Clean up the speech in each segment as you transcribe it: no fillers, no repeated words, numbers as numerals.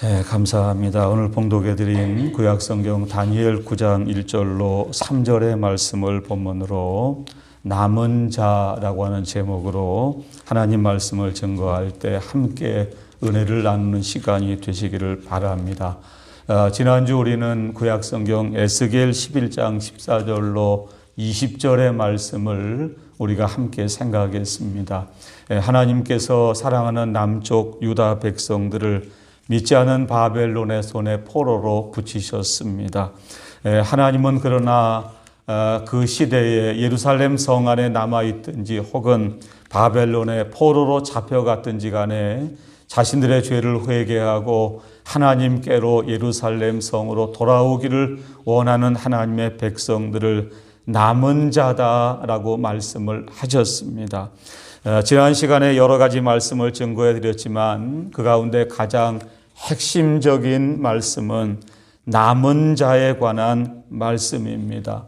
네, 감사합니다. 오늘 봉독해드린 구약성경 다니엘 9장 1절로 3절의 말씀을 본문으로 남은 자라고 하는 제목으로 하나님 말씀을 증거할 때 함께 은혜를 나누는 시간이 되시기를 바랍니다. 지난주 우리는 구약성경 에스겔 11장 14절로 20절의 말씀을 우리가 함께 생각했습니다. 하나님께서 사랑하는 남쪽 유다 백성들을 믿지 않은 바벨론의 손에 포로로 붙이셨습니다. 하나님은 그러나 그 시대에 예루살렘 성 안에 남아있든지 혹은 바벨론의 포로로 잡혀갔든지 간에 자신들의 죄를 회개하고 하나님께로 예루살렘 성으로 돌아오기를 원하는 하나님의 백성들을 남은 자다라고 말씀을 하셨습니다. 지난 시간에 여러 가지 말씀을 증거해 드렸지만 그 가운데 가장 핵심적인 말씀은 남은 자에 관한 말씀입니다.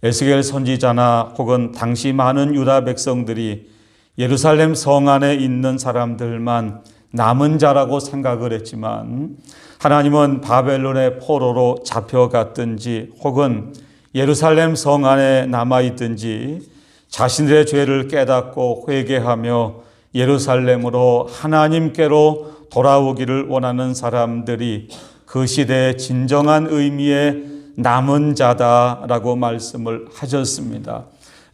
에스겔 선지자나 혹은 당시 많은 유다 백성들이 예루살렘 성 안에 있는 사람들만 남은 자라고 생각을 했지만 하나님은 바벨론의 포로로 잡혀갔든지 혹은 예루살렘 성 안에 남아있든지 자신들의 죄를 깨닫고 회개하며 예루살렘으로 하나님께로 돌아오기를 원하는 사람들이 그 시대의 진정한 의미의 남은 자다라고 말씀을 하셨습니다.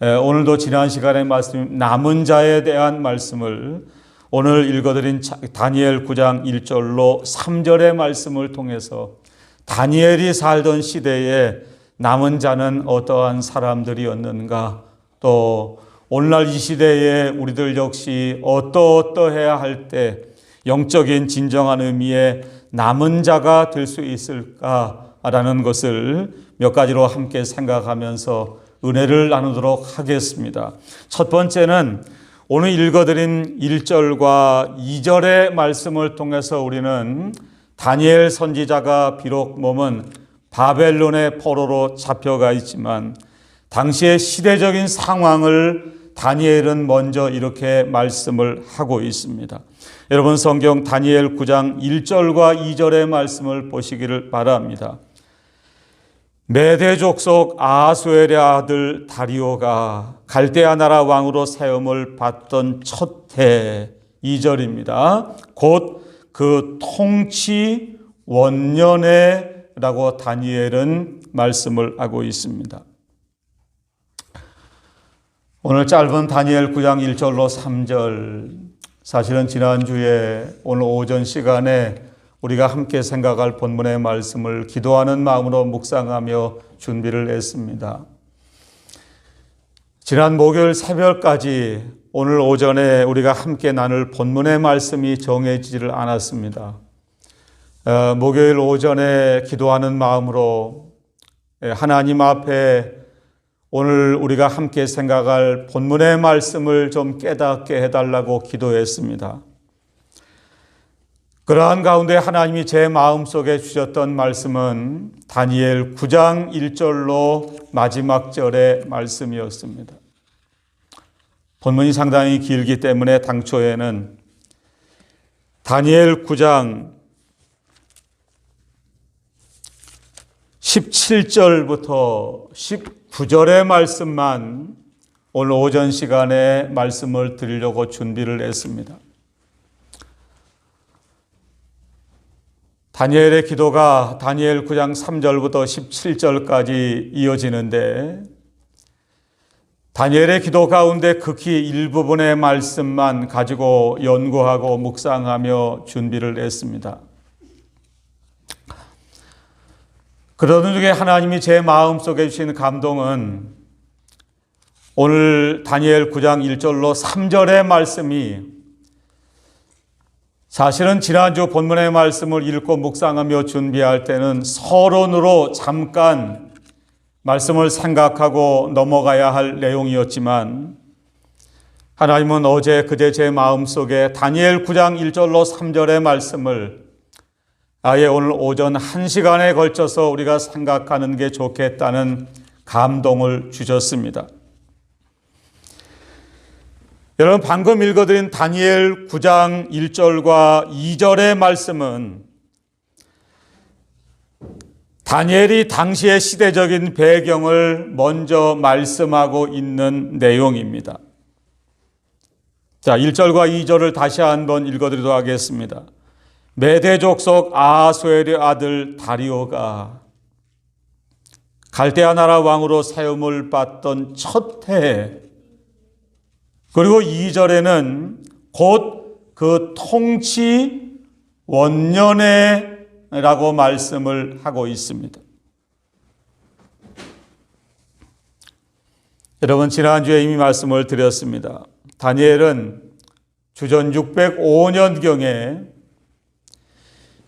오늘도 지난 시간에 말씀 남은 자에 대한 말씀을 오늘 읽어드린 다니엘 9장 1절로 3절의 말씀을 통해서 다니엘이 살던 시대에 남은 자는 어떠한 사람들이었는가, 또 오늘날 이 시대에 우리들 역시 어떠해야 할 때 영적인 진정한 의미의 남은 자가 될 수 있을까라는 것을 몇 가지로 함께 생각하면서 은혜를 나누도록 하겠습니다. 첫 번째는 오늘 읽어드린 1절과 2절의 말씀을 통해서 우리는 다니엘 선지자가 비록 몸은 바벨론의 포로로 잡혀가 있지만 당시의 시대적인 상황을 다니엘은 먼저 이렇게 말씀을 하고 있습니다. 여러분 성경 다니엘 9장 1절과 2절의 말씀을 보시기를 바랍니다. 메대 족속 아하수엘의 아들 다리오가 갈대아 나라 왕으로 세움을 받던 첫 해 2절입니다. 곧 그 통치 원년에라고 다니엘은 말씀을 하고 있습니다. 오늘 짧은 다니엘 9장 1절로 3절, 사실은 지난주에 오늘 오전 시간에 우리가 함께 생각할 본문의 말씀을 기도하는 마음으로 묵상하며 준비를 했습니다. 지난 목요일 새벽까지 오늘 오전에 우리가 함께 나눌 본문의 말씀이 정해지지를 않았습니다. 목요일 오전에 기도하는 마음으로 하나님 앞에 오늘 우리가 함께 생각할 본문의 말씀을 좀 깨닫게 해달라고 기도했습니다. 그러한 가운데 하나님이 제 마음속에 주셨던 말씀은 다니엘 9장 1절로 마지막 절의 말씀이었습니다. 본문이 상당히 길기 때문에 당초에는 다니엘 9장 17절부터 19절의 말씀만 오늘 오전 시간에 말씀을 드리려고 준비를 했습니다. 다니엘의 기도가 다니엘 9장 3절부터 17절까지 이어지는데 다니엘의 기도 가운데 극히 일부분의 말씀만 가지고 연구하고 묵상하며 준비를 했습니다. 그러던 중에 하나님이 제 마음속에 주신 감동은 오늘 다니엘 9장 1절로 3절의 말씀이 사실은 지난주 본문의 말씀을 읽고 묵상하며 준비할 때는 서론으로 잠깐 말씀을 생각하고 넘어가야 할 내용이었지만 하나님은 어제 그제 제 마음속에 다니엘 9장 1절로 3절의 말씀을 아예 오늘 오전 1시간에 걸쳐서 우리가 생각하는 게 좋겠다는 감동을 주셨습니다. 여러분 방금 읽어드린 다니엘 9장 1절과 2절의 말씀은 다니엘이 당시의 시대적인 배경을 먼저 말씀하고 있는 내용입니다. 자, 1절과 2절을 다시 한번 읽어드리도록 하겠습니다. 메대 족속 아하수엘의 아들 다리오가 갈대아 나라 왕으로 세움을 받던 첫 해에, 그리고 2절에는 곧 그 통치 원년에라고 말씀을 하고 있습니다. 여러분, 지난주에 이미 말씀을 드렸습니다. 다니엘은 주전 605년경에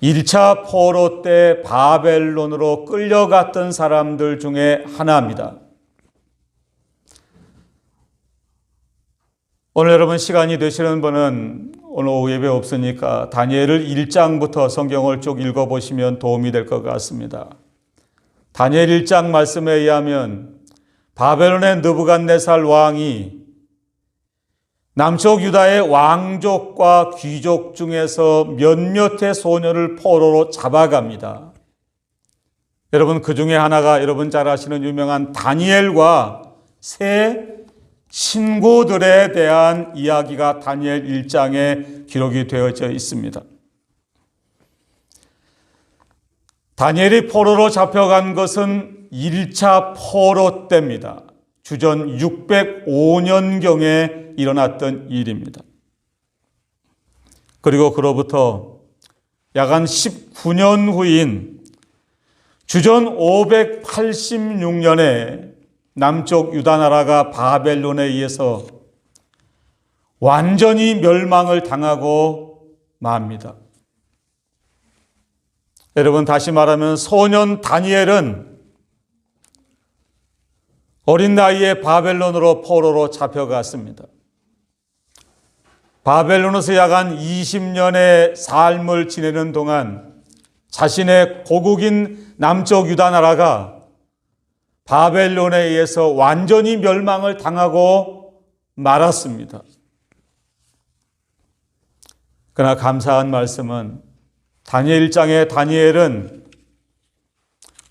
1차 포로 때 바벨론으로 끌려갔던 사람들 중에 하나입니다. 오늘 여러분 시간이 되시는 분은 오늘 오후 예배 없으니까 다니엘을 1장부터 성경을 쭉 읽어보시면 도움이 될 것 같습니다. 다니엘 1장 말씀에 의하면 바벨론의 느부갓네살 왕이 남쪽 유다의 왕족과 귀족 중에서 몇몇의 소녀를 포로로 잡아갑니다. 여러분, 그 중에 하나가 여러분 잘 아시는 유명한 다니엘과 세 친구들에 대한 이야기가 다니엘 1장에 기록이 되어져 있습니다. 다니엘이 포로로 잡혀간 것은 1차 포로 때입니다. 주전 605년경에 일어났던 일입니다. 그리고 그로부터 약 한 19년 후인 주전 586년에 남쪽 유다 나라가 바벨론에 의해서 완전히 멸망을 당하고 맙니다. 여러분, 다시 말하면 소년 다니엘은 어린 나이에 바벨론으로 포로로 잡혀갔습니다. 바벨론에서 약 한 20년의 삶을 지내는 동안 자신의 고국인 남쪽 유다 나라가 바벨론에 의해서 완전히 멸망을 당하고 말았습니다. 그러나 감사한 말씀은 다니엘 1장의 다니엘은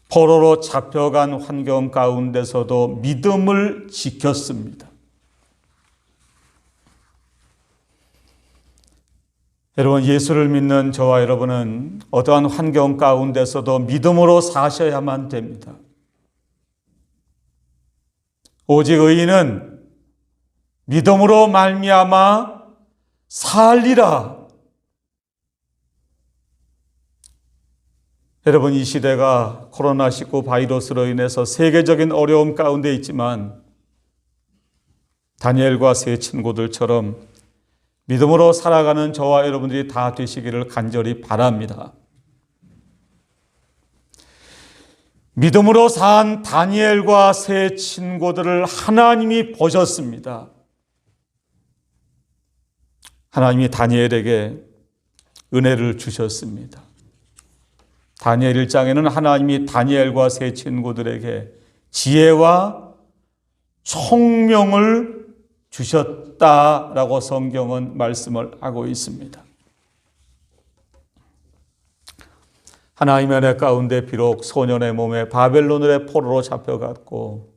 포로로 잡혀간 환경 가운데서도 믿음을 지켰습니다. 여러분, 예수를 믿는 저와 여러분은 어떠한 환경 가운데서도 믿음으로 사셔야만 됩니다. 오직 의인은 믿음으로 말미암아 살리라. 여러분, 이 시대가 코로나19 바이러스로 인해서 세계적인 어려움 가운데 있지만 다니엘과 세 친구들처럼 믿음으로 살아가는 저와 여러분들이 다 되시기를 간절히 바랍니다. 믿음으로 산 다니엘과 세 친구들을 하나님이 보셨습니다. 하나님이 다니엘에게 은혜를 주셨습니다. 다니엘 1장에는 하나님이 다니엘과 세 친구들에게 지혜와 총명을 주셨다라고 성경은 말씀을 하고 있습니다. 하나님의 은혜 가운데 비록 소년의 몸에 바벨론의 포로로 잡혀갔고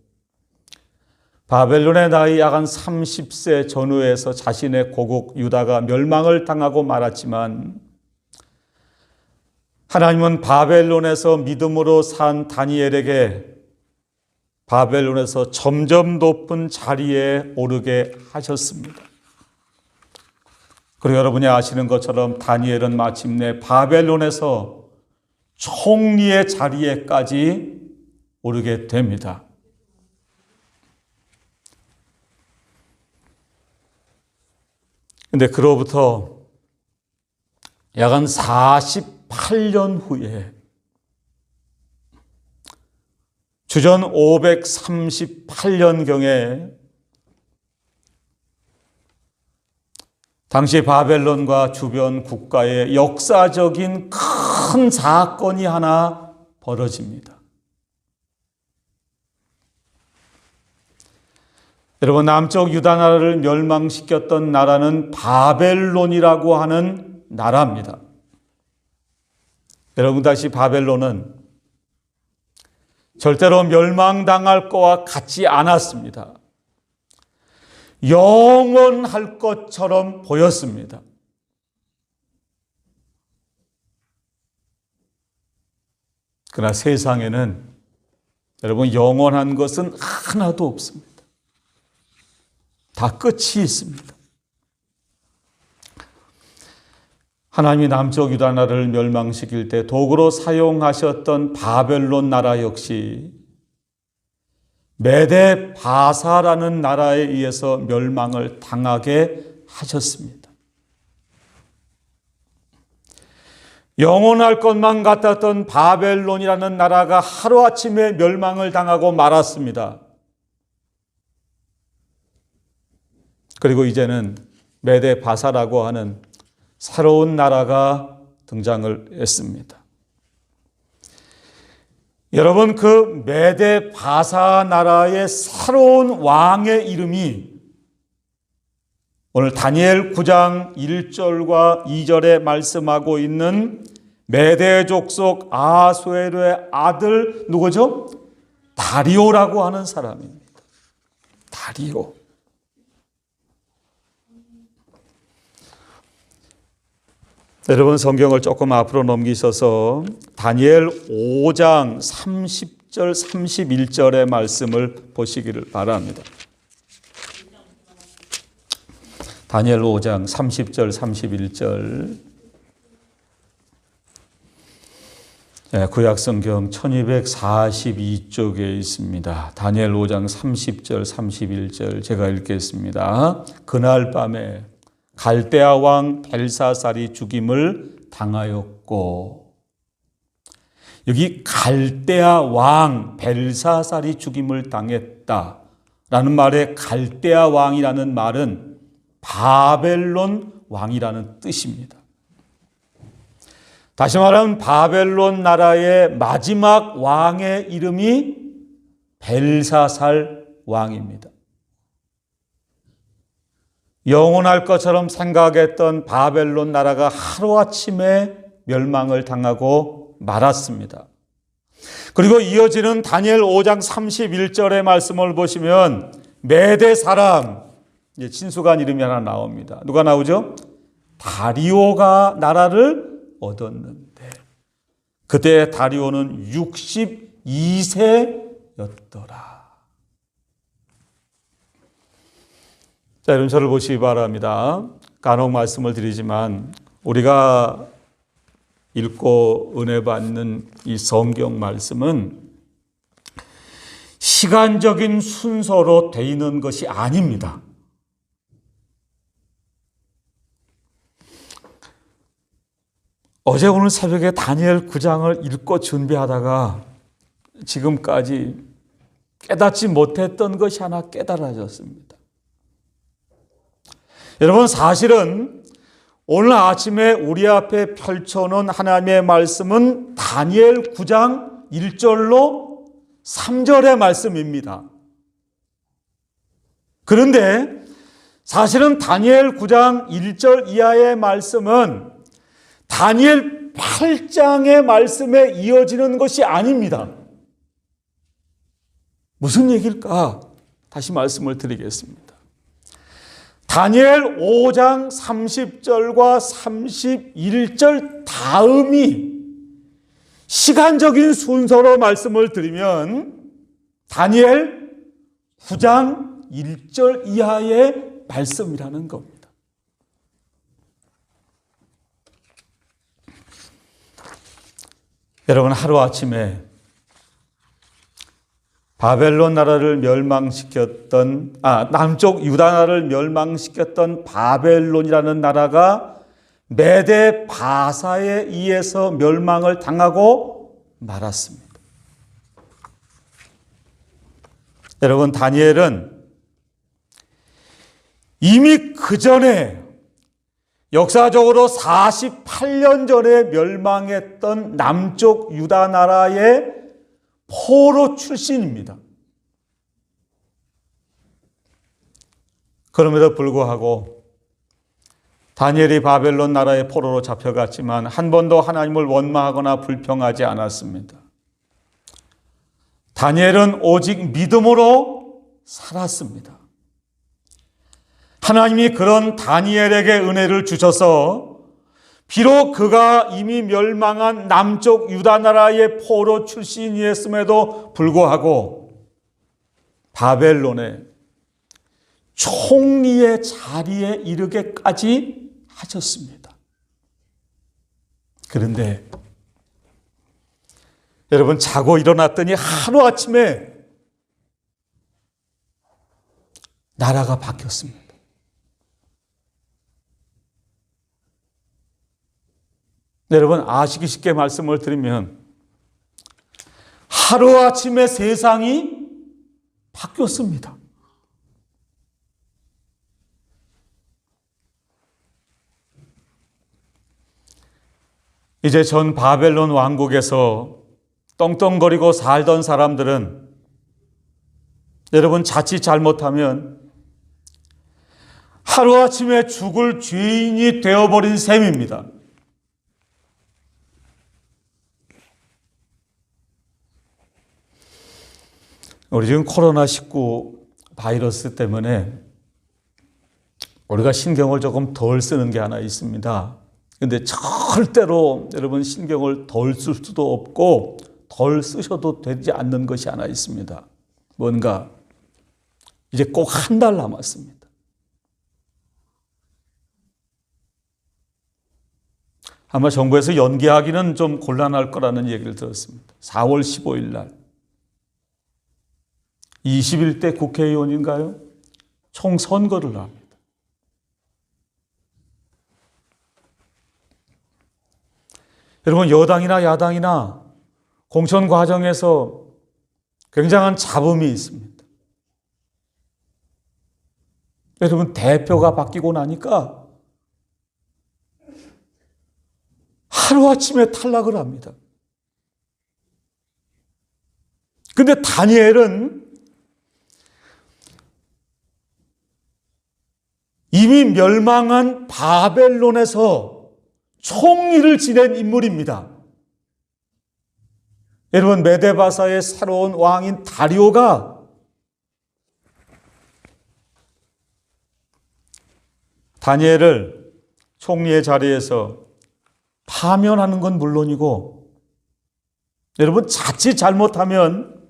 바벨론의 나이 약 한 30세 전후에서 자신의 고국 유다가 멸망을 당하고 말았지만 하나님은 바벨론에서 믿음으로 산 다니엘에게 바벨론에서 점점 높은 자리에 오르게 하셨습니다. 그리고 여러분이 아시는 것처럼 다니엘은 마침내 바벨론에서 총리의 자리에까지 오르게 됩니다. 그런데 그로부터 약 한 48년 후에 주전 538년경에 당시 바벨론과 주변 국가의 역사적인 큰 사건이 하나 벌어집니다. 여러분, 남쪽 유다 나라를 멸망시켰던 나라는 바벨론이라고 하는 나라입니다. 여러분, 다시 바벨론은 절대로 멸망당할 것과 같지 않았습니다. 영원할 것처럼 보였습니다. 그러나 세상에는 여러분 영원한 것은 하나도 없습니다. 다 끝이 있습니다. 하나님이 남쪽 유다 나라를 멸망시킬 때 도구로 사용하셨던 바벨론 나라 역시 메데 바사라는 나라에 의해서 멸망을 당하게 하셨습니다. 영원할 것만 같았던 바벨론이라는 나라가 하루아침에 멸망을 당하고 말았습니다. 그리고 이제는 메데 바사라고 하는 새로운 나라가 등장을 했습니다. 여러분, 그 메데 바사 나라의 새로운 왕의 이름이 오늘 다니엘 9장 1절과 2절에 말씀하고 있는 메데 족속 아수에르의 아들 누구죠? 다리오라고 하는 사람입니다. 다리오. 여러분 성경을 조금 앞으로 넘기셔서 다니엘 5장 30절 31절의 말씀을 보시기를 바랍니다. 다니엘 5장 30절 31절 구약성경 1242쪽에 있습니다. 다니엘 5장 30절 31절 제가 읽겠습니다. 그날 밤에 갈대아 왕 벨사살이 죽임을 당하였고, 여기 갈대아 왕 벨사살이 죽임을 당했다라는 말에 갈대아 왕이라는 말은 바벨론 왕이라는 뜻입니다. 다시 말하면 바벨론 나라의 마지막 왕의 이름이 벨사살 왕입니다. 영원할 것처럼 생각했던 바벨론 나라가 하루아침에 멸망을 당하고 말았습니다. 그리고 이어지는 다니엘 5장 31절의 말씀을 보시면 메대 사람, 친수간 이름이 하나 나옵니다. 누가 나오죠? 다리오가 나라를 얻었는데 그때 다리오는 62세였더라. 자, 여러분 저를 보시기 바랍니다. 간혹 말씀을 드리지만 우리가 읽고 은혜 받는 이 성경 말씀은 시간적인 순서로 돼 있는 것이 아닙니다. 어제 오늘 새벽에 다니엘 9장을 읽고 준비하다가 지금까지 깨닫지 못했던 것이 하나 깨달아졌습니다. 여러분 사실은 오늘 아침에 우리 앞에 펼쳐놓은 하나님의 말씀은 다니엘 9장 1절로 3절의 말씀입니다. 그런데 사실은 다니엘 9장 1절 이하의 말씀은 다니엘 8장의 말씀에 이어지는 것이 아닙니다. 무슨 얘기일까? 다시 말씀을 드리겠습니다. 다니엘 5장 30절과 31절 다음이 시간적인 순서로 말씀을 드리면 다니엘 9장 1절 이하의 말씀이라는 겁니다. 여러분 하루아침에 바벨론 나라를 멸망시켰던 남쪽 유다 나라를 멸망시켰던 바벨론이라는 나라가 메데 바사에 의해서 멸망을 당하고 말았습니다. 여러분 다니엘은 이미 그 전에 역사적으로 48년 전에 멸망했던 남쪽 유다 나라의 포로 출신입니다. 그럼에도 불구하고 다니엘이 바벨론 나라의 포로로 잡혀갔지만 한 번도 하나님을 원망하거나 불평하지 않았습니다. 다니엘은 오직 믿음으로 살았습니다. 하나님이 그런 다니엘에게 은혜를 주셔서 비록 그가 이미 멸망한 남쪽 유다 나라의 포로 출신이었음에도 불구하고 바벨론의 총리의 자리에 이르게까지 하셨습니다. 그런데 여러분, 자고 일어났더니 하루아침에 나라가 바뀌었습니다. 여러분, 아시기 쉽게 말씀을 드리면 하루아침에 세상이 바뀌었습니다. 이제 전 바벨론 왕국에서 떵떵거리고 살던 사람들은 여러분, 자칫 잘못하면 하루아침에 죽을 죄인이 되어버린 셈입니다. 우리 지금 코로나19 바이러스 때문에 우리가 신경을 조금 덜 쓰는 게 하나 있습니다. 근데 절대로 여러분 신경을 덜 쓸 수도 없고 덜 쓰셔도 되지 않는 것이 하나 있습니다. 뭔가 이제 꼭 한 달 남았습니다. 아마 정부에서 연기하기는 좀 곤란할 거라는 얘기를 들었습니다. 4월 15일 날 21대 국회의원인가요? 총선거를 합니다. 여러분, 여당이나 야당이나 공천 과정에서 굉장한 잡음이 있습니다. 여러분, 대표가 바뀌고 나니까 하루아침에 탈락을 합니다. 근데 다니엘은 이미 멸망한 바벨론에서 총리를 지낸 인물입니다. 여러분, 메데바사의 새로운 왕인 다리오가 다니엘을 총리의 자리에서 파면하는 건 물론이고, 여러분, 자칫 잘못하면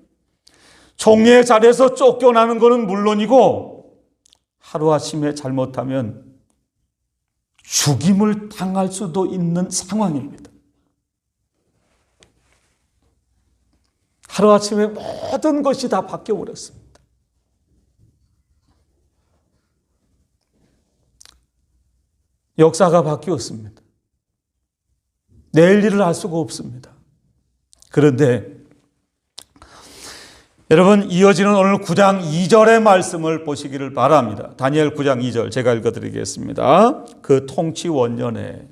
총리의 자리에서 쫓겨나는 것은 물론이고, 하루아침에 잘못하면 죽임을 당할 수도 있는 상황입니다. 하루아침에 모든 것이 다 바뀌어버렸습니다. 역사가 바뀌었습니다. 내일 일을 알 수가 없습니다. 그런데 여러분, 이어지는 오늘 9장 2절의 말씀을 보시기를 바랍니다. 다니엘 9장 2절 제가 읽어드리겠습니다. 그 통치 원년에,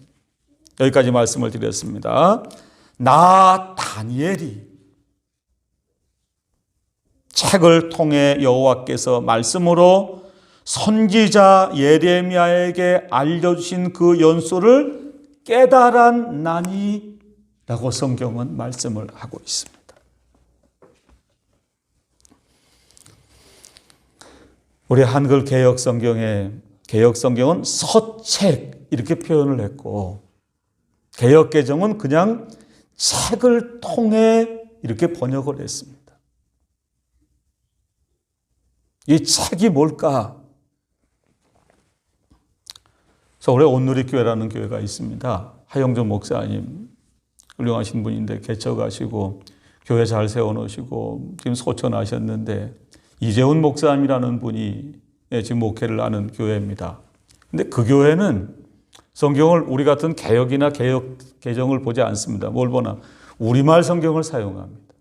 여기까지 말씀을 드렸습니다. 나 다니엘이 책을 통해 여호와께서 말씀으로 선지자 예레미야에게 알려주신 그 연소를 깨달았나니 라고 성경은 말씀을 하고 있습니다. 우리 한글 개역 성경은 서책 이렇게 표현을 했고, 개역 개정은 그냥 책을 통해 이렇게 번역을 했습니다. 이 책이 뭘까? 서울에 온누리교회라는 교회가 있습니다. 하영정 목사님 훌륭하신 분인데 개척하시고 교회 잘 세워놓으시고 지금 소천하셨는데, 이재훈 목사님이라는 분이 지금 목회를 하는 교회입니다. 근데 그 교회는 성경을 우리 같은 개역이나 개역 개정을 보지 않습니다. 뭘 보나? 우리말 성경을 사용합니다.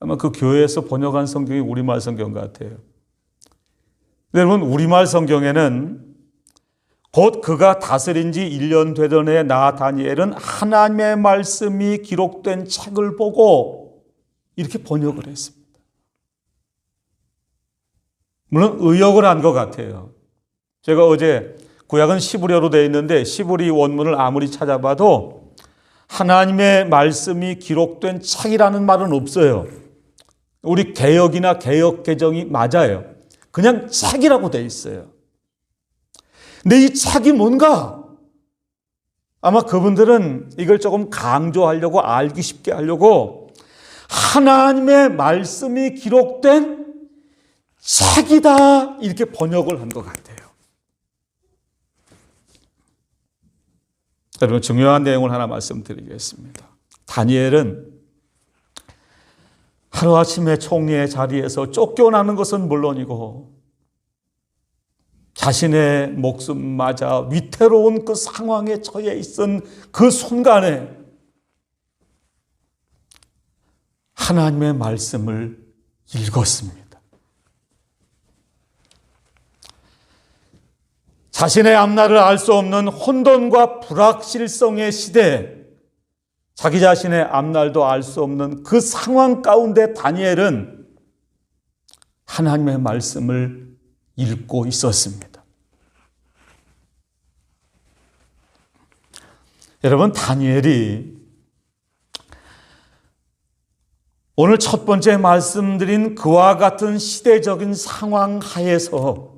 아마 그 교회에서 번역한 성경이 우리말 성경 같아요. 여러분, 우리말 성경에는 곧 그가 다스린 지 1년 되던 해 나 다니엘은 하나님의 말씀이 기록된 책을 보고 이렇게 번역을 했습니다. 물론 의역을 한 것 같아요. 제가 어제 구약은 시브리어로 되어 있는데 시브리 원문을 아무리 찾아봐도 하나님의 말씀이 기록된 책이라는 말은 없어요. 우리 개역이나 개역 개정이 맞아요. 그냥 책이라고 돼 있어요. 근데 이 책이 뭔가? 아마 그분들은 이걸 조금 강조하려고, 알기 쉽게 하려고 하나님의 말씀이 기록된 책이다 이렇게 번역을 한 것 같아요. 여러분, 중요한 내용을 하나 말씀드리겠습니다. 다니엘은 하루아침에 총리의 자리에서 쫓겨나는 것은 물론이고 자신의 목숨마저 위태로운 그 상황에 처해 있은 그 순간에 하나님의 말씀을 읽었습니다. 자신의 앞날을 알 수 없는 혼돈과 불확실성의 시대에 자기 자신의 앞날도 알 수 없는 그 상황 가운데 다니엘은 하나님의 말씀을 읽고 있었습니다. 여러분, 다니엘이 오늘 첫 번째 말씀드린 그와 같은 시대적인 상황 하에서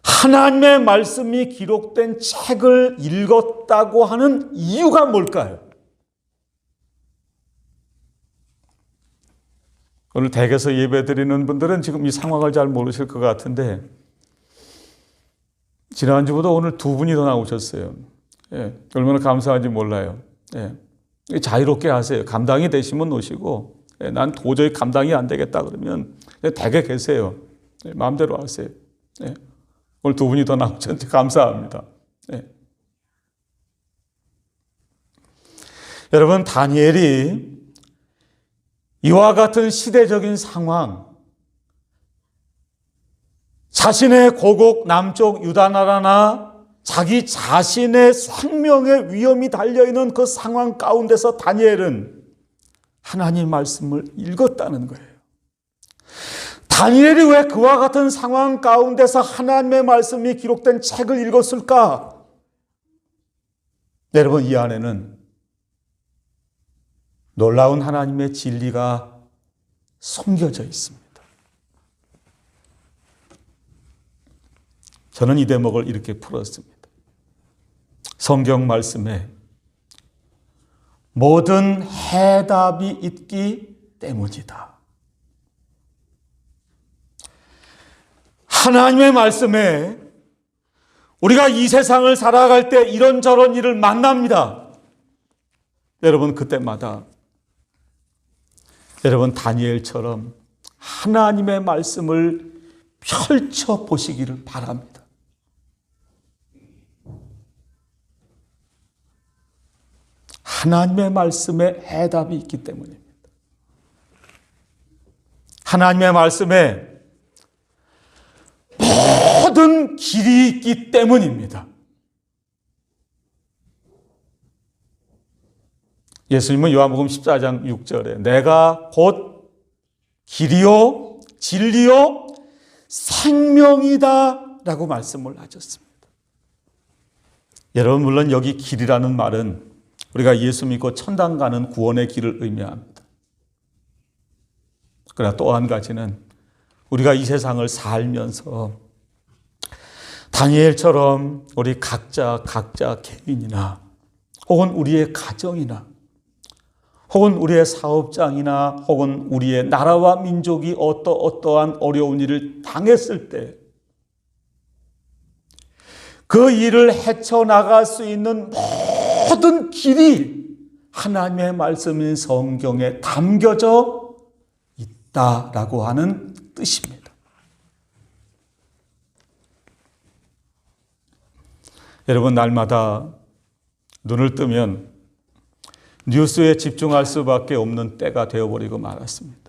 하나님의 말씀이 기록된 책을 읽었다고 하는 이유가 뭘까요? 오늘 댁에서 예배드리는 분들은 지금 이 상황을 잘 모르실 것 같은데 지난주보다 오늘 두 분이 더 나오셨어요. 예, 얼마나 감사한지 몰라요. 예, 자유롭게 하세요. 감당이 되시면 오시고, 예, 난 도저히 감당이 안 되겠다 그러면 댁에 계세요. 예, 마음대로 하세요. 예, 오늘 두 분이 더 나오셨는데 감사합니다. 예. 여러분, 다니엘이 이와 같은 시대적인 상황, 자신의 고국 남쪽 유다 나라나 자기 자신의 생명의 위험이 달려있는 그 상황 가운데서 다니엘은 하나님 말씀을 읽었다는 거예요. 다니엘이 왜 그와 같은 상황 가운데서 하나님의 말씀이 기록된 책을 읽었을까? 여러분, 이 안에는 놀라운 하나님의 진리가 숨겨져 있습니다. 저는 이 대목을 이렇게 풀었습니다. 성경 말씀에 모든 해답이 있기 때문이다. 하나님의 말씀에 우리가 이 세상을 살아갈 때 이런저런 일을 만납니다. 여러분, 그때마다 여러분 다니엘처럼 하나님의 말씀을 펼쳐 보시기를 바랍니다. 하나님의 말씀에 해답이 있기 때문입니다. 하나님의 말씀에 모든 길이 있기 때문입니다. 예수님은 요한복음 14장 6절에 내가 곧 길이요 진리요 생명이다 라고 말씀을 하셨습니다. 여러분, 물론 여기 길이라는 말은 우리가 예수 믿고 천당 가는 구원의 길을 의미합니다. 그러나 또 한 가지는 우리가 이 세상을 살면서 다니엘처럼 우리 각자 개인이나 혹은 우리의 가정이나 혹은 우리의 사업장이나 혹은 우리의 나라와 민족이 어떠한 어려운 일을 당했을 때 그 일을 헤쳐나갈 수 있는 모든 길이 하나님의 말씀인 성경에 담겨져 있다라고 하는 뜻입니다. 여러분, 날마다 눈을 뜨면 뉴스에 집중할 수밖에 없는 때가 되어버리고 말았습니다.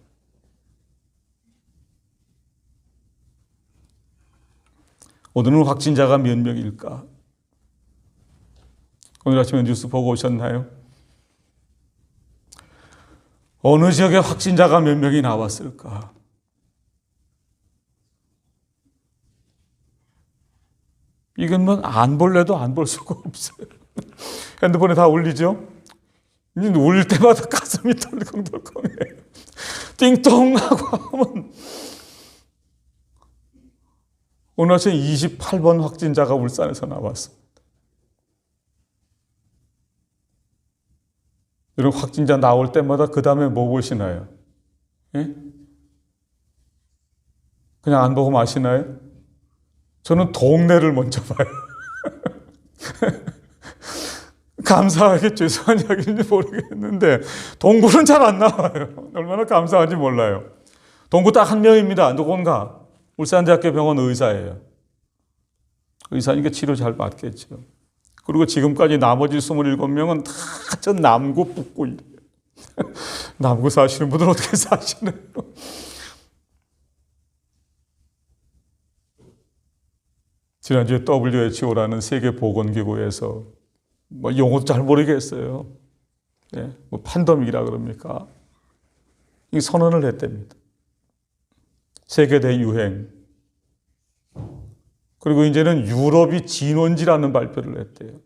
오늘은 확진자가 몇 명일까? 오늘 아침에 뉴스 보고 오셨나요? 어느 지역에 확진자가 몇 명이 나왔을까? 이건 뭐 안 볼래도 안 볼 수가 없어요. 핸드폰에 다 올리죠? 울릴 때마다 가슴이 덜컹덜컹해요. 띵동하고 하면 오늘 아침 28번 확진자가 울산에서 나왔습니다. 여러분 확진자 나올 때마다 그 다음에 뭐 보시나요? 예? 그냥 안 보고 마시나요? 저는 동네를 먼저 봐요. 감사하게 죄송한 이야기인지 모르겠는데 동굴은 잘 안 나와요. 얼마나 감사한지 몰라요. 동굴 딱 한 명입니다. 누군가. 울산대학교 병원 의사예요. 의사니까 치료 잘 받겠죠. 그리고 지금까지 나머지 27명은 다 저 남구 북구 이래요. 남구 사시는 분들 어떻게 사시나요? 지난주에 WHO라는 세계보건기구에서 뭐 용어도 잘 모르겠어요. 예, 뭐 팬데믹이라 그럽니까? 이 선언을 했답니다. 세계 대유행. 그리고 이제는 유럽이 진원지라는 발표를 했대요.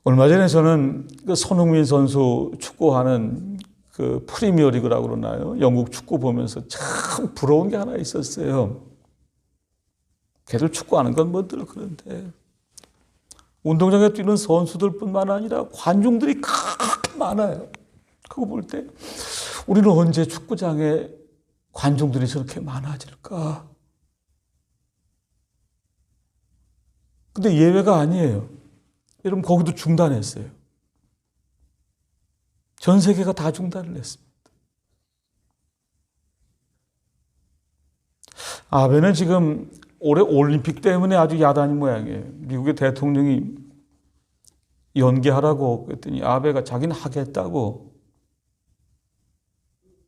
얼마 전에 저는 그 손흥민 선수 축구하는 그 프리미어리그라고 그러나요? 영국 축구 보면서 참 부러운 게 하나 있었어요. 걔들 축구하는 건 뭐들 그런데 운동장에 뛰는 선수들뿐만 아니라 관중들이 그렇게 많아요. 그거 볼 때 우리는 언제 축구장에 관중들이 저렇게 많아질까? 근데 예외가 아니에요. 여러분 거기도 중단했어요. 전 세계가 다 중단을 했습니다. 아베는 지금 올해 올림픽 때문에 아주 야단인 모양이에요. 미국의 대통령이 연기하라고 그랬더니 아베가 자기는 하겠다고.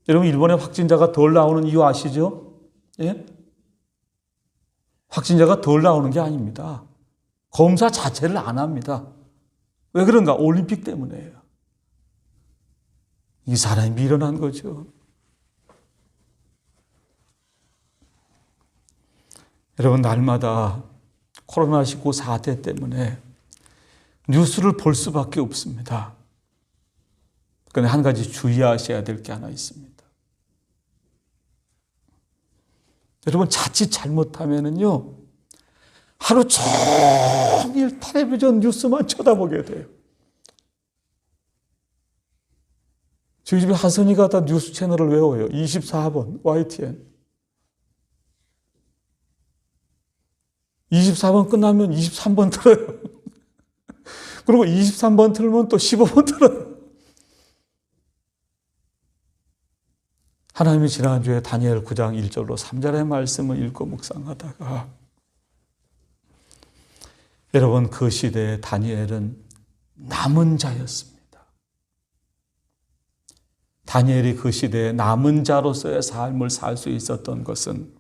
여러분 일본에 확진자가 덜 나오는 이유 아시죠? 예? 확진자가 덜 나오는 게 아닙니다. 검사 자체를 안 합니다. 왜 그런가? 올림픽 때문에요. 이 사람이 미련한 거죠. 여러분 날마다 코로나19 사태 때문에 뉴스를 볼 수밖에 없습니다. 그런데 한 가지 주의하셔야 될 게 하나 있습니다. 여러분 자칫 잘못하면은요 하루 종일 텔레비전 뉴스만 쳐다보게 돼요. 저희 집에 하선이가 다 뉴스 채널을 외워요. 24번 YTN. 24번 끝나면 23번 틀어요. 그리고 23번 틀면 또 15번 틀어요. 하나님이 지난주에 다니엘 9장 1절로 3절의 말씀을 읽고 묵상하다가 여러분 그 시대에 다니엘은 남은 자였습니다. 다니엘이 그 시대에 남은 자로서의 삶을 살 수 있었던 것은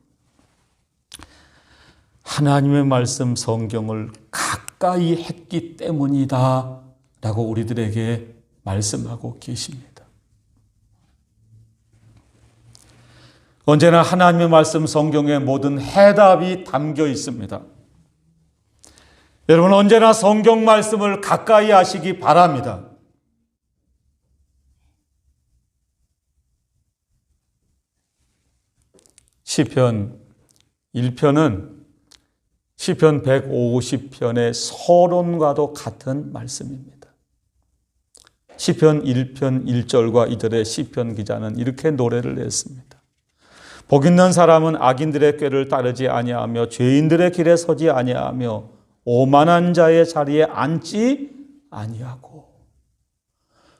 하나님의 말씀 성경을 가까이 했기 때문이다 라고 우리들에게 말씀하고 계십니다. 언제나 하나님의 말씀 성경에 모든 해답이 담겨 있습니다. 여러분 언제나 성경 말씀을 가까이 하시기 바랍니다. 시편 1편은 시편 150편의 서론과도 같은 말씀입니다. 시편 1편 1절과 2절의 시편 기자는 이렇게 노래를 했습니다. 복 있는 사람은 악인들의 꾀를 따르지 아니하며 죄인들의 길에 서지 아니하며 오만한 자의 자리에 앉지 아니하고.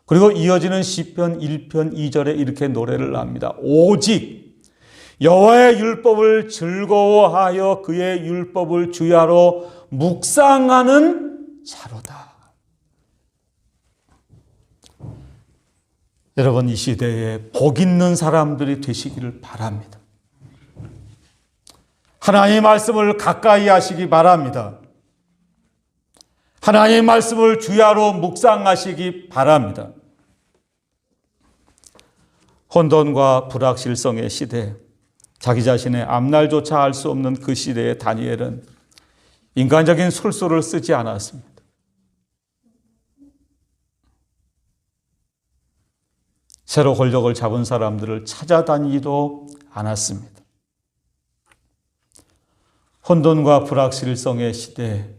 그리고 이어지는 시편 1편 2절에 이렇게 노래를 합니다. 오직 여호와의 율법을 즐거워하여 그의 율법을 주야로 묵상하는 자로다. 여러분 이 시대에 복 있는 사람들이 되시기를 바랍니다. 하나님의 말씀을 가까이 하시기 바랍니다. 하나님의 말씀을 주야로 묵상하시기 바랍니다. 혼돈과 불확실성의 시대, 자기 자신의 앞날조차 알 수 없는 그 시대의 다니엘은 인간적인 술수를 쓰지 않았습니다. 새로 권력을 잡은 사람들을 찾아다니지도 않았습니다. 혼돈과 불확실성의 시대,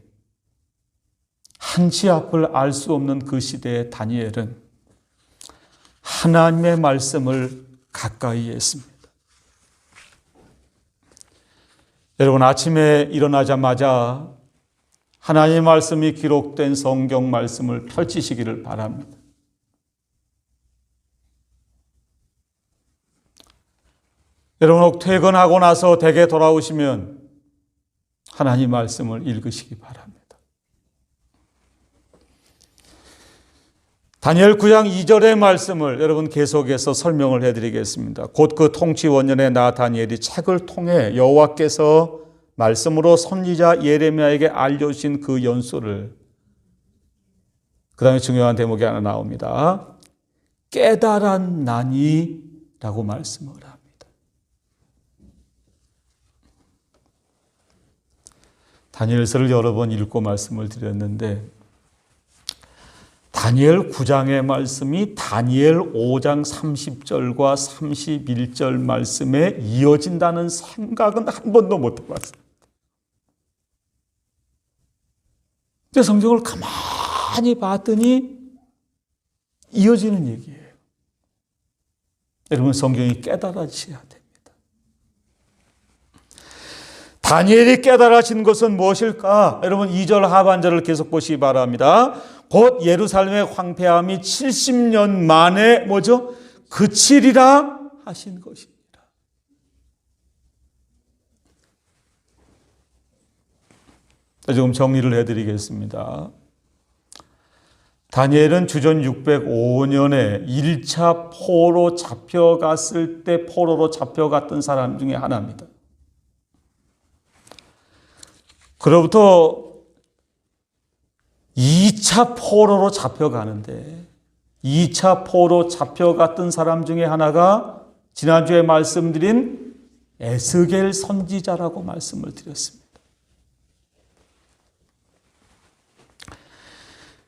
한치 앞을 알 수 없는 그 시대의 다니엘은 하나님의 말씀을 가까이 했습니다. 여러분, 아침에 일어나자마자 하나님의 말씀이 기록된 성경 말씀을 펼치시기를 바랍니다. 여러분, 퇴근하고 나서 댁에 돌아오시면 하나님 말씀을 읽으시기 바랍니다. 다니엘 9장 2절의 말씀을 여러분 계속해서 설명을 해드리겠습니다. 곧 그 통치 원년에 나 다니엘이 책을 통해 여호와께서 말씀으로 선지자 예레미야에게 알려주신 그 연수를, 그 다음에 중요한 대목이 하나 나옵니다. 깨달았나니 라고 말씀을 합니다. 다니엘서를 여러 번 읽고 말씀을 드렸는데 다니엘 9장의 말씀이 다니엘 5장 30절과 31절 말씀에 이어진다는 생각은 한 번도 못 해봤어요. 근데 성경을 가만히 봤더니 이어지는 얘기예요. 여러분, 성경이 깨달아지셔야 됩니다. 다니엘이 깨달아진 것은 무엇일까? 여러분, 2절 하반절을 계속 보시기 바랍니다. 곧 예루살렘의 황폐함이 70년 만에 뭐죠? 그치리라 하신 것입니다. 조금 정리를 해드리겠습니다. 다니엘은 주전 605년에 1차 포로 잡혀갔을 때 포로로 잡혀갔던 사람 중에 하나입니다. 그로부터 2차 포로로 잡혀가는데 2차 포로 잡혀갔던 사람 중에 하나가 지난주에 말씀드린 에스겔 선지자라고 말씀을 드렸습니다.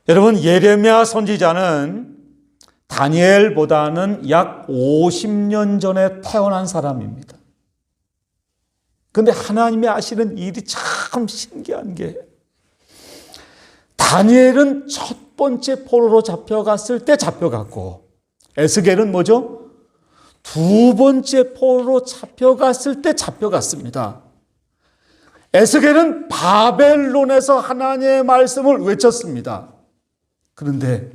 여러분, 예레미야 선지자는 다니엘보다는 약 50년 전에 태어난 사람입니다. 그런데 하나님이 아시는 일이 참 신기한 게 다니엘은 첫 번째 포로로 잡혀갔을 때 잡혀갔고 에스겔은 뭐죠? 두 번째 포로로 잡혀갔을 때 잡혀갔습니다. 에스겔은 바벨론에서 하나님의 말씀을 외쳤습니다. 그런데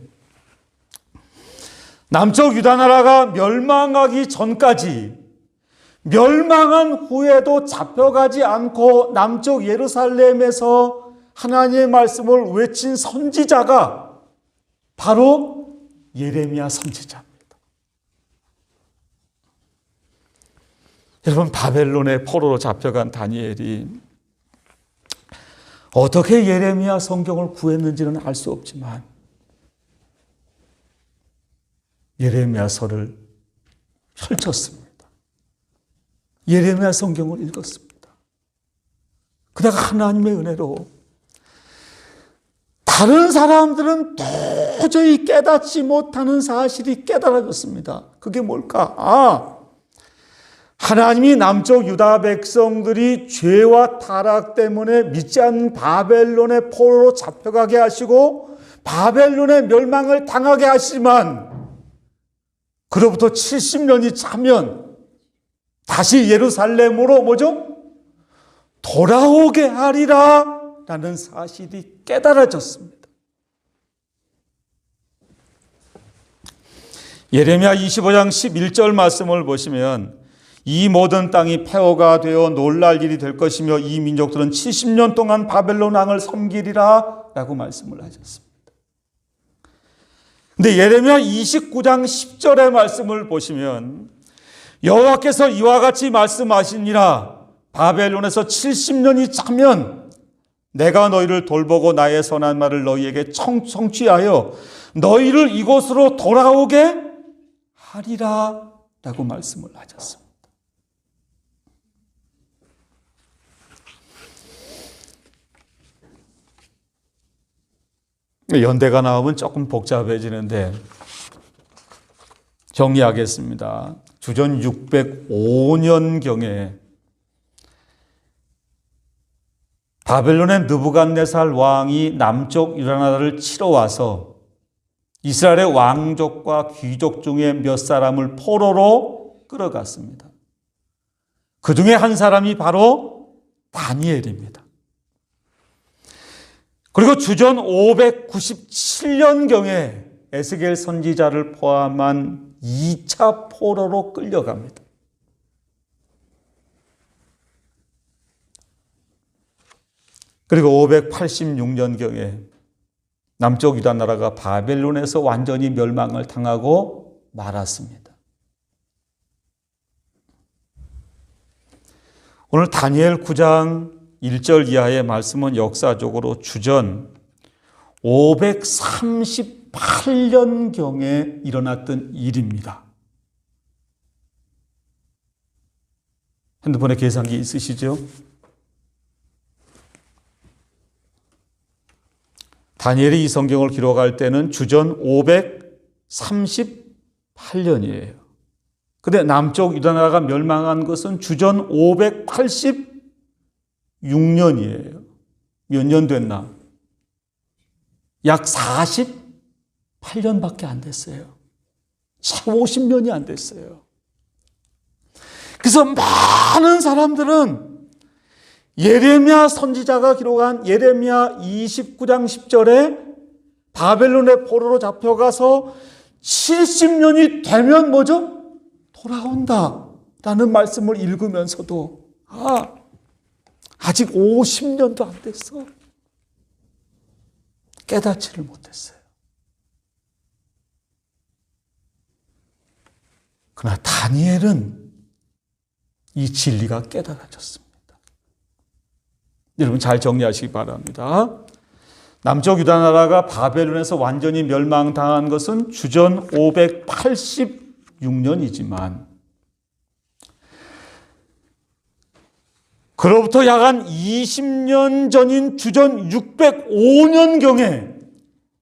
남쪽 유다 나라가 멸망하기 전까지 멸망한 후에도 잡혀가지 않고 남쪽 예루살렘에서 하나님의 말씀을 외친 선지자가 바로 예레미야 선지자입니다. 여러분, 바벨론의 포로로 잡혀간 다니엘이 어떻게 예레미야 성경을 구했는지는 알 수 없지만 예레미야서를 펼쳤습니다. 예레미야 성경을 읽었습니다. 그다가 하나님의 은혜로 다른 사람들은 도저히 깨닫지 못하는 사실이 깨달아졌습니다. 그게 뭘까? 하나님이 남쪽 유다 백성들이 죄와 타락 때문에 믿지 않는 바벨론의 포로로 잡혀가게 하시고 바벨론의 멸망을 당하게 하시지만 그로부터 70년이 차면 다시 예루살렘으로 뭐죠? 돌아오게 하리라 라는 사실이 깨달아졌습니다. 예레미야 25장 11절 말씀을 보시면 이 모든 땅이 폐허가 되어 놀랄 일이 될 것이며 이 민족들은 70년 동안 바벨론 왕을 섬기리라 라고 말씀을 하셨습니다. 근데 예레미야 29장 10절의 말씀을 보시면 여호와께서 이와 같이 말씀하시니라 바벨론에서 70년이 차면 내가 너희를 돌보고 나의 선한 말을 너희에게 성취하여 너희를 이곳으로 돌아오게 하리라 라고 말씀을 하셨습니다. 연대가 나오면 조금 복잡해지는데 정리하겠습니다. 주전 605년경에 바벨론의 느부갓네살 왕이 남쪽 유다 나라를 치러 와서 이스라엘의 왕족과 귀족 중에 몇 사람을 포로로 끌어갔습니다. 그 중에 한 사람이 바로 다니엘입니다. 그리고 주전 597년경에 에스겔 선지자를 포함한 2차 포로로 끌려갑니다. 그리고 586년경에 남쪽 유다 나라가 바벨론에서 완전히 멸망을 당하고 말았습니다. 오늘 다니엘 9장 1절 이하의 말씀은 역사적으로 주전 538년경에 일어났던 일입니다. 핸드폰에 계산기 있으시죠? 다니엘이 이 성경을 기록할 때는 주전 538년이에요. 근데 남쪽 유다 나라가 멸망한 것은 주전 586년이에요. 몇 년 됐나? 약 48년밖에 안 됐어요. 채 50년이 안 됐어요. 그래서 많은 사람들은 예레미야 선지자가 기록한 예레미야 29장 10절에 바벨론의 포로로 잡혀가서 70년이 되면 뭐죠? 돌아온다 라는 말씀을 읽으면서도 아직 50년도 안 됐어. 깨닫지를 못했어요. 그러나 다니엘은 이 진리가 깨달아졌습니다. 여러분 잘 정리하시기 바랍니다. 남쪽 유다 나라가 바벨론에서 완전히 멸망당한 것은 주전 586년이지만 그로부터 약 한 20년 전인 주전 605년경에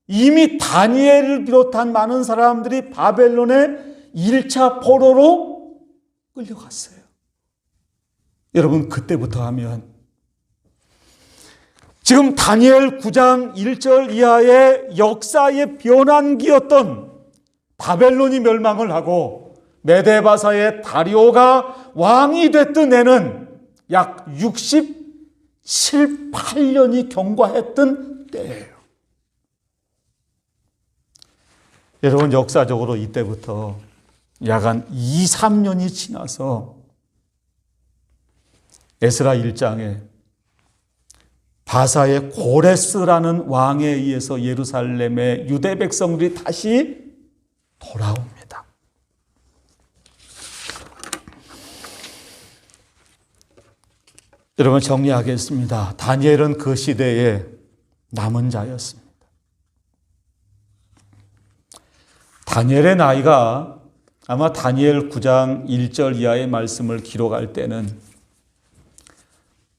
이미 다니엘을 비롯한 많은 사람들이 바벨론의 1차 포로로 끌려갔어요. 여러분 그때부터 하면 지금 다니엘 9장 1절 이하의 역사의 변환기였던 바벨론이 멸망을 하고 메데바사의 다리오가 왕이 됐던 해는 약 67, 8년이 경과했던 때예요. 여러분 역사적으로 이때부터 약 한 2, 3년이 지나서 에스라 1장에 바사의 고레스라는 왕에 의해서 예루살렘의 유대 백성들이 다시 돌아옵니다. 여러분 정리하겠습니다. 다니엘은 그 시대에 남은 자였습니다. 다니엘의 나이가 아마 다니엘 9장 1절 이하의 말씀을 기록할 때는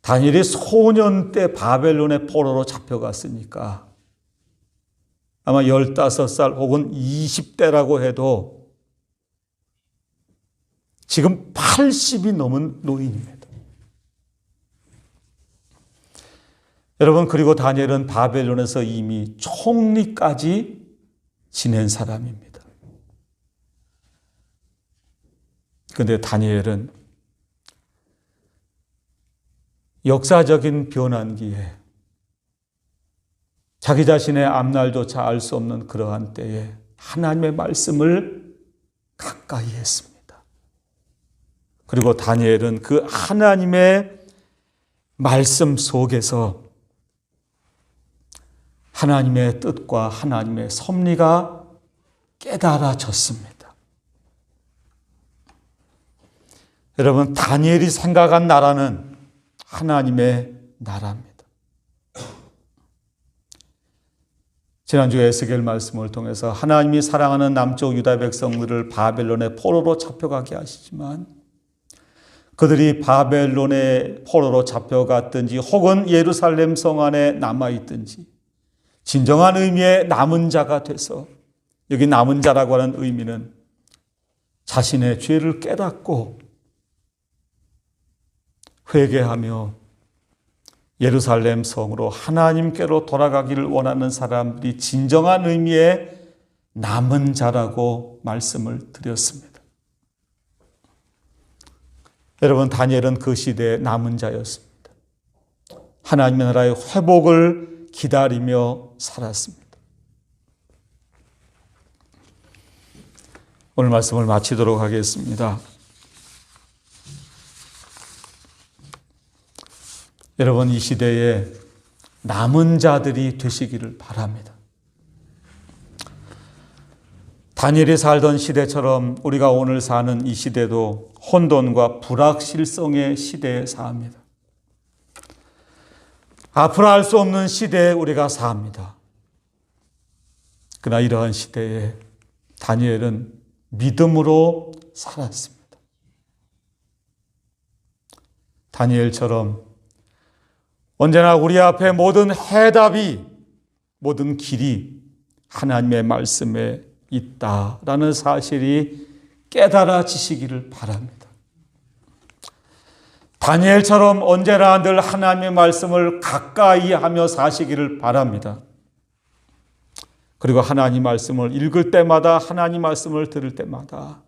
다니엘이 소년 때 바벨론의 포로로 잡혀갔으니까 아마 15살 혹은 20대라고 해도 지금 80이 넘은 노인입니다. 여러분 그리고 다니엘은 바벨론에서 이미 총리까지 지낸 사람입니다. 그런데 다니엘은 역사적인 변환기에 자기 자신의 앞날조차 알 수 없는 그러한 때에 하나님의 말씀을 가까이 했습니다. 그리고 다니엘은 그 하나님의 말씀 속에서 하나님의 뜻과 하나님의 섭리가 깨달아졌습니다. 여러분 다니엘이 생각한 나라는 하나님의 나라입니다. 지난주에 에스겔 말씀을 통해서 하나님이 사랑하는 남쪽 유다 백성들을 바벨론의 포로로 잡혀가게 하시지만 그들이 바벨론의 포로로 잡혀갔든지 혹은 예루살렘 성 안에 남아있든지 진정한 의미의 남은 자가 돼서 여기 남은 자라고 하는 의미는 자신의 죄를 깨닫고 회개하며 예루살렘 성으로 하나님께로 돌아가기를 원하는 사람들이 진정한 의미의 남은 자라고 말씀을 드렸습니다. 여러분, 다니엘은 그 시대의 남은 자였습니다. 하나님의 나라의 회복을 기다리며 살았습니다. 오늘 말씀을 마치도록 하겠습니다. 여러분, 이 시대에 남은 자들이 되시기를 바랍니다. 다니엘이 살던 시대처럼 우리가 오늘 사는 이 시대도 혼돈과 불확실성의 시대에 삽니다. 앞으로 알 수 없는 시대에 우리가 삽니다. 그러나 이러한 시대에 다니엘은 믿음으로 살았습니다. 다니엘처럼 언제나 우리 앞에 모든 해답이, 모든 길이 하나님의 말씀에 있다라는 사실이 깨달아지시기를 바랍니다. 다니엘처럼 언제나 늘 하나님의 말씀을 가까이 하며 사시기를 바랍니다. 그리고 하나님 말씀을 읽을 때마다, 하나님 말씀을 들을 때마다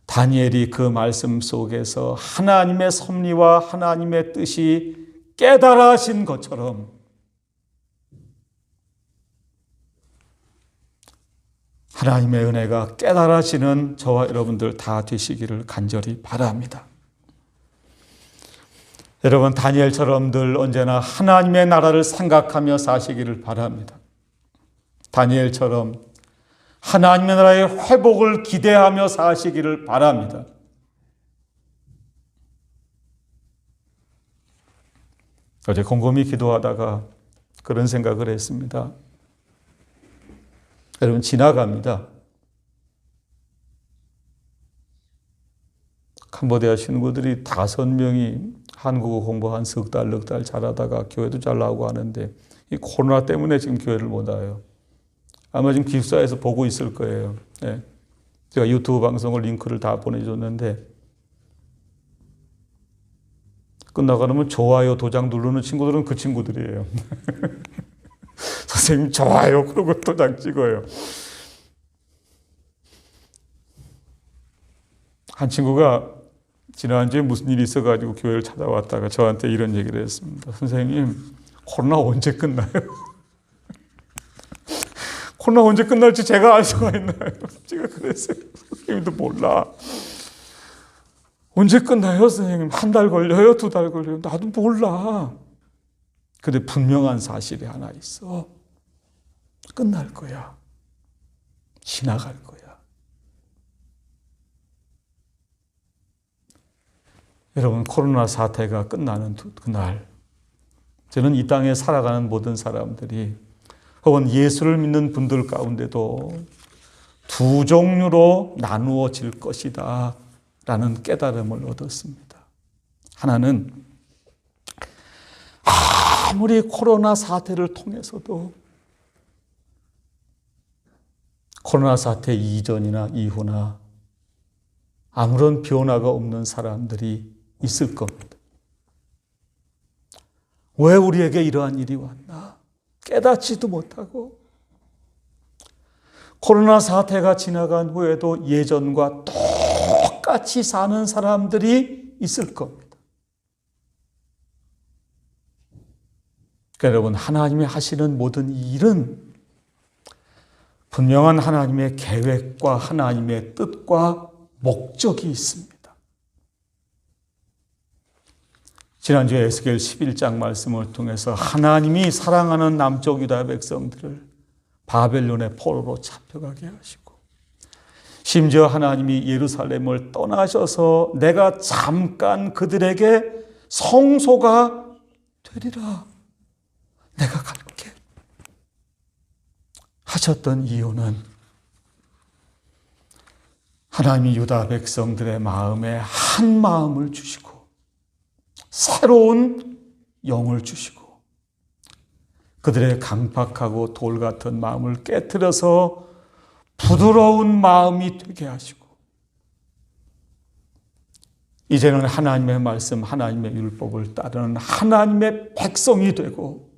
다니엘이 그 말씀 속에서 하나님의 섭리와 하나님의 뜻이 깨달아진 것처럼 하나님의 은혜가 깨달아지는 저와 여러분들 다 되시기를 간절히 바랍니다. 여러분, 다니엘처럼 늘 언제나 하나님의 나라를 생각하며 사시기를 바랍니다. 다니엘처럼 하나님의 나라의 회복을 기대하며 사시기를 바랍니다. 어제 곰곰이 기도하다가 그런 생각을 했습니다. 여러분, 지나갑니다. 캄보디아 신부들이 5명이 한국어 공부 한 석 달, 넉 달 잘하다가 교회도 잘 나오고 하는데 이 코로나 때문에 지금 교회를 못 와요. 아마 지금 기숙사에서 보고 있을 거예요. 네. 제가 유튜브 방송을 링크를 다 보내줬는데 끝나고 나면 좋아요 도장 누르는 친구들은 그 친구들이에요. 선생님 좋아요 그러고 도장 찍어요. 한 친구가 지난주에 무슨 일이 있어가지고 교회를 찾아왔다가 저한테 이런 얘기를 했습니다. 선생님, 코로나 언제 끝나요? 코로나 언제 끝날지 제가 알 수가 있나요? 제가 그랬어요. 선생님도 몰라. 언제 끝나요, 선생님? 1달 걸려요? 2달 걸려요? 나도 몰라. 근데 분명한 사실이 하나 있어. 끝날 거야. 지나갈 거야. 여러분, 코로나 사태가 끝나는 그날, 저는 이 땅에 살아가는 모든 사람들이 혹은 예수를 믿는 분들 가운데도 두 종류로 나누어질 것이다 라는 깨달음을 얻었습니다. 하나는 아무리 코로나 사태를 통해서도 코로나 사태 이전이나 이후나 아무런 변화가 없는 사람들이 있을 겁니다. 왜 우리에게 이러한 일이 왔나? 깨닫지도 못하고 코로나 사태가 지나간 후에도 예전과 똑같이 사는 사람들이 있을 겁니다. 그러니까 여러분, 하나님이 하시는 모든 일은 분명한 하나님의 계획과 하나님의 뜻과 목적이 있습니다. 지난주에 에스겔 11장 말씀을 통해서 하나님이 사랑하는 남쪽 유다 백성들을 바벨론의 포로로 잡혀가게 하시고 심지어 하나님이 예루살렘을 떠나셔서 내가 잠깐 그들에게 성소가 되리라. 내가 갈게 하셨던 이유는 하나님이 유다 백성들의 마음에 한 마음을 주시고 새로운 영을 주시고 그들의 강팍하고 돌 같은 마음을 깨트려서 부드러운 마음이 되게 하시고 이제는 하나님의 말씀, 하나님의 율법을 따르는 하나님의 백성이 되고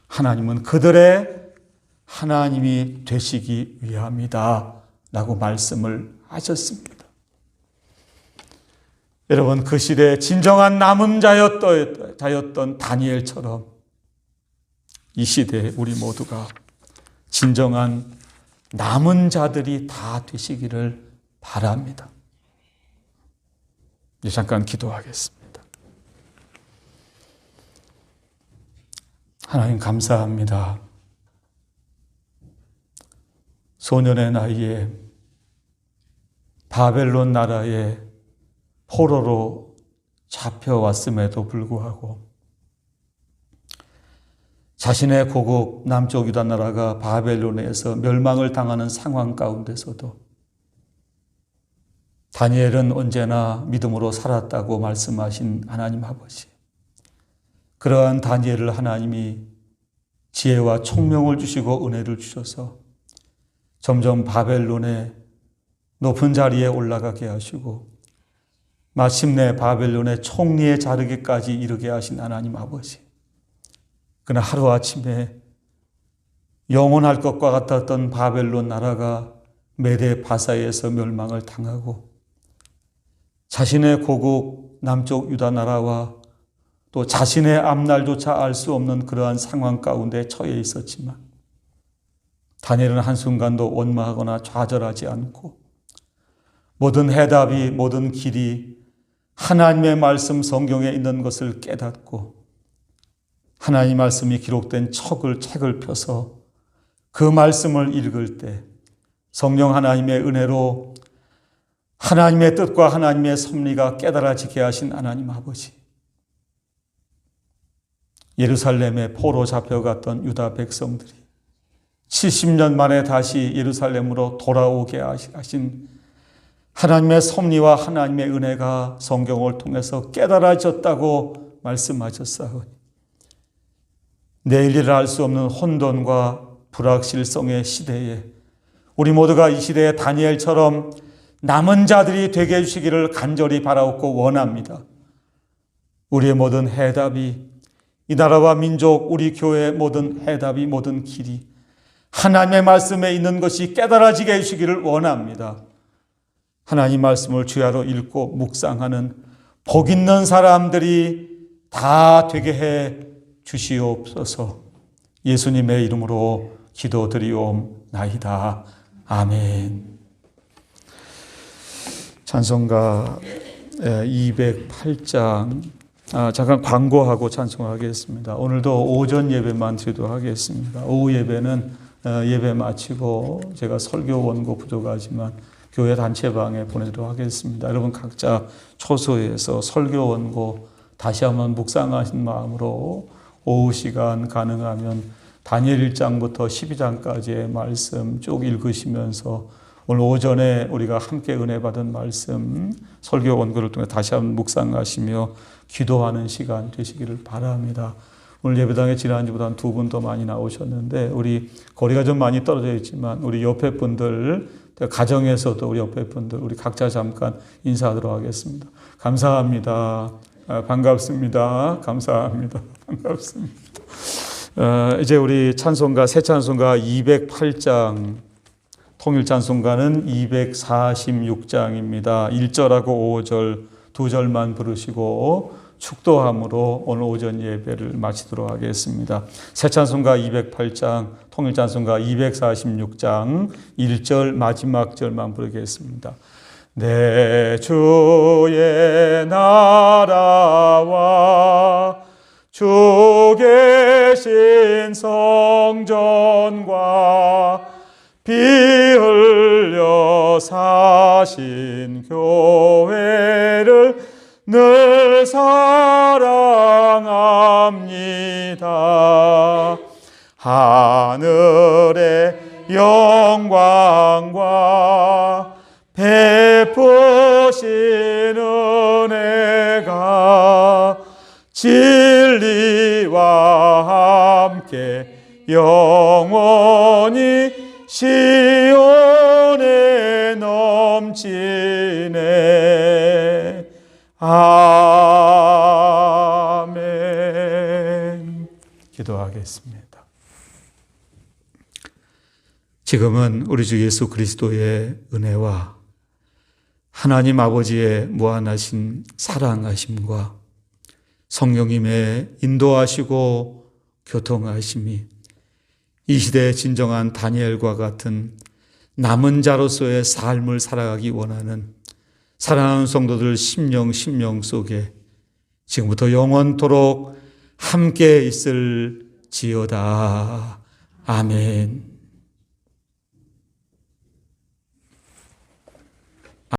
하나님은 그들의 하나님이 되시기 위함이다 라고 말씀을 하셨습니다. 여러분, 그 시대에 진정한 남은 자였던 다니엘처럼 이 시대에 우리 모두가 진정한 남은 자들이 다 되시기를 바랍니다. 이제 잠깐 기도하겠습니다. 하나님 감사합니다. 소년의 나이에 바벨론 나라의 포로로 잡혀왔음에도 불구하고 자신의 고국 남쪽 유다 나라가 바벨론에서 멸망을 당하는 상황 가운데서도 다니엘은 언제나 믿음으로 살았다고 말씀하신 하나님 아버지, 그러한 다니엘을 하나님이 지혜와 총명을 주시고 은혜를 주셔서 점점 바벨론의 높은 자리에 올라가게 하시고 마침내 바벨론의 총리에 자르기까지 이르게 하신 하나님 아버지, 그러나 하루아침에 영원할 것과 같았던 바벨론 나라가 메대 바사에서 멸망을 당하고 자신의 고국 남쪽 유다 나라와 또 자신의 앞날조차 알 수 없는 그러한 상황 가운데 처해 있었지만 다니엘은 한순간도 원망하거나 좌절하지 않고 모든 해답이, 모든 길이 하나님의 말씀 성경에 있는 것을 깨닫고 하나님 말씀이 기록된 책을 펴서 그 말씀을 읽을 때 성령 하나님의 은혜로 하나님의 뜻과 하나님의 섭리가 깨달아지게 하신 하나님 아버지, 예루살렘에 포로 잡혀갔던 유다 백성들이 70년 만에 다시 예루살렘으로 돌아오게 하신 하나님의 섭리와 하나님의 은혜가 성경을 통해서 깨달아졌다고 말씀하셨사오니 내일 일을 알 수 없는 혼돈과 불확실성의 시대에 우리 모두가 이 시대의 다니엘처럼 남은 자들이 되게 해주시기를 간절히 바라옵고 원합니다. 우리의 모든 해답이, 이 나라와 민족, 우리 교회의 모든 해답이, 모든 길이 하나님의 말씀에 있는 것이 깨달아지게 해주시기를 원합니다. 하나님 말씀을 주야로 읽고 묵상하는 복 있는 사람들이 다 되게 해 주시옵소서. 예수님의 이름으로 기도드리옵나이다. 아멘. 찬송가 208장 잠깐 광고하고 찬송하겠습니다. 오늘도 오전 예배만 기도하겠습니다. 오후 예배는 예배 마치고 제가 설교 원고 부족하지만 교회 단체방에 보내도록 하겠습니다. 여러분 각자 초소에서 설교 원고 다시 한번 묵상하신 마음으로 오후 시간 가능하면 다니엘 1장부터 12장까지의 말씀 쭉 읽으시면서 오늘 오전에 우리가 함께 은혜 받은 말씀 설교 원고를 통해 다시 한번 묵상하시며 기도하는 시간 되시기를 바랍니다. 오늘 예배당에 지난주보다 한 2분 더 많이 나오셨는데 우리 거리가 좀 많이 떨어져 있지만 우리 옆에 분들, 가정에서도 우리 옆에 분들 우리 각자 잠깐 인사하도록 하겠습니다. 감사합니다. 반갑습니다. 감사합니다. 반갑습니다. 이제 우리 찬송가, 새 찬송가 208장, 통일 찬송가는 246장입니다. 1절하고 5절 두 절만 부르시고 축도함으로 오늘 오전 예배를 마치도록 하겠습니다. 새 찬송가 208장, 통일 찬송가 246장 1절 마지막 절만 부르겠습니다. 내 주의 나라와 주 계신 성전과 피 흘려 사신 교회를 늘 사랑합니다. 하늘의 영광과 베푸신 은혜가 진리와 함께 영원히 시온에 넘치네. 기도하겠습니다. 지금은 우리 주 예수 그리스도의 은혜와 하나님 아버지의 무한하신 사랑하심과 성령님의 인도하시고 교통하심이 이 시대의 진정한 다니엘과 같은 남은 자로서의 삶을 살아가기 원하는 사랑하는 성도들 심령 속에 지금부터 영원토록 함께 있을지어다. 아멘.